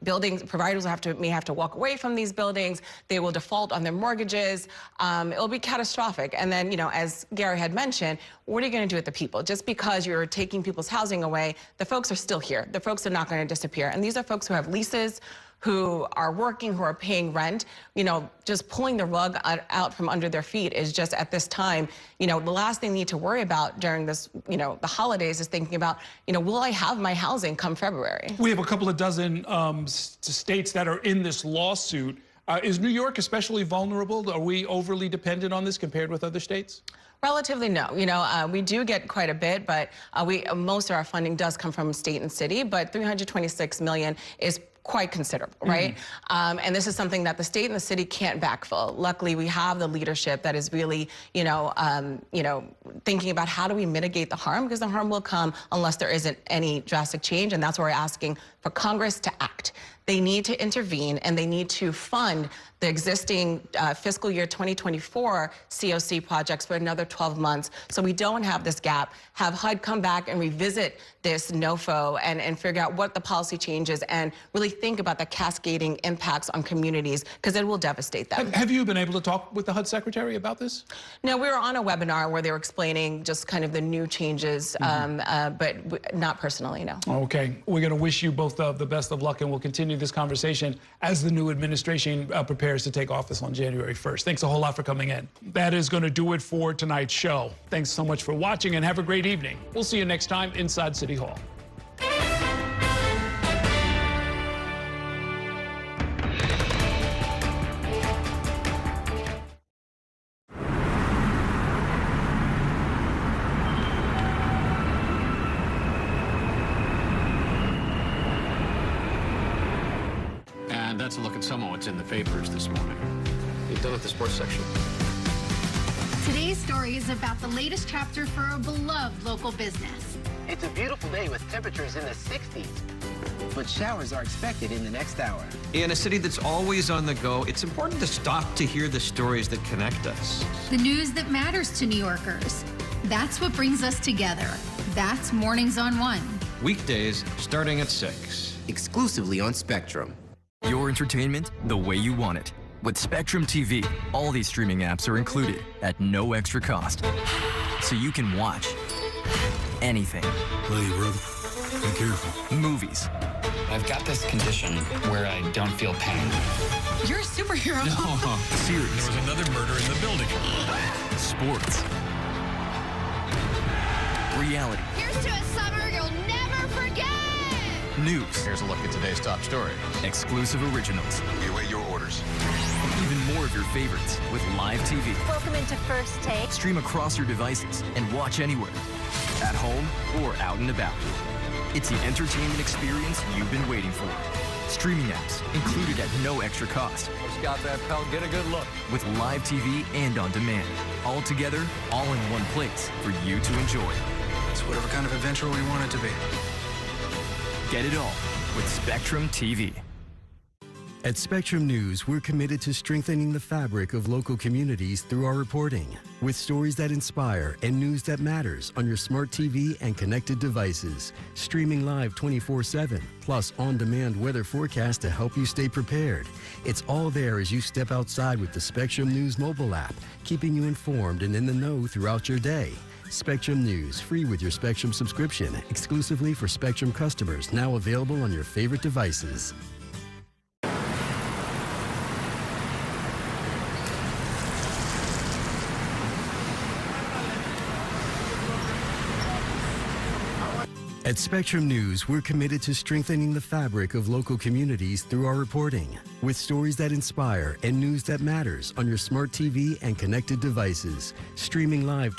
buildings providers may have to walk away from these buildings. They will default on their mortgages. It'll be catastrophic. And then, as Gary had mentioned, what are you going to do with the people? Just because you're taking people's housing away, the folks are still here. The folks are not going to disappear. And these are folks who have leases, who are working, who are paying rent, you know, just pulling the rug out from under their feet is just at this time, you know, the last thing they need to worry about during this, you know, the holidays is thinking about, you know, will I have my housing come February? We have a couple of dozen states that are in this lawsuit. Is New York especially vulnerable? Are we overly dependent on this compared with other states? Relatively, no. You know, we do get quite a bit, but most of our funding does come from state and city, but $326 million is quite considerable, right? And this is something that the state and the city can't backfill. Luckily, we have the leadership that is really, you know, thinking about how do we mitigate the harm, because the harm will come unless there isn't any drastic change, and that's why we're asking for Congress to act. They need to intervene, and they need to fund the existing fiscal year 2024 COC projects for another 12 months, so we don't have this gap. Have HUD come back and revisit this NOFO and figure out what the policy changes and really think about the cascading impacts on communities, because it will devastate them. Have you been able to talk with the HUD secretary about this? No, we were on a webinar where they were explaining just kind of the new changes, but not personally, no. Okay, we're going to wish you both the best of luck, and we'll continue this conversation as the new administration prepares to take office on January 1st. Thanks a whole lot for coming in. That is going to do it for tonight's show. Thanks so much for watching, and have a great evening. We'll see you next time inside City Hall. And that's a look at some of what's in the papers this morning. You've done with the sports section. Today's story is about the latest chapter for a beloved local business. It's a beautiful day with temperatures in the 60s, but showers are expected in the next hour. In a city that's always on the go, it's important to stop to hear the stories that connect us. The news that matters to New Yorkers. That's what brings us together. That's Mornings on One. Weekdays starting at 6. Exclusively on Spectrum. Your entertainment the way you want it. With Spectrum TV, all these streaming apps are included at no extra cost. So you can watch anything. Hey, brother. Be careful. Movies. I've got this condition where I don't feel pain. You're a superhero. No. Series. There was another murder in the building. Sports. Reality. Here's to a summer you'll never forget. News. Here's a look at today's top story. Exclusive originals. We await your orders. Even more of your favorites with live TV. Welcome into First Take. Stream across your devices and watch anywhere. At home or out and about. It's the entertainment experience you've been waiting for. Streaming apps included at no extra cost. Got that, pal. Get a good look. With live TV and on demand. All together, all in one place for you to enjoy. It's whatever kind of adventure we want it to be. Get it all with Spectrum TV. At Spectrum News, we're committed to strengthening the fabric of local communities through our reporting, with stories that inspire and news that matters on your smart TV and connected devices, streaming live 24/7, plus on-demand weather forecast to help you stay prepared. It's all there as you step outside with the Spectrum News mobile app, keeping you informed and in the know throughout your day. Spectrum News, free with your Spectrum subscription, exclusively for Spectrum customers, now available on your favorite devices. At Spectrum News, we're committed to strengthening the fabric of local communities through our reporting, with stories that inspire and news that matters on your smart TV and connected devices, streaming live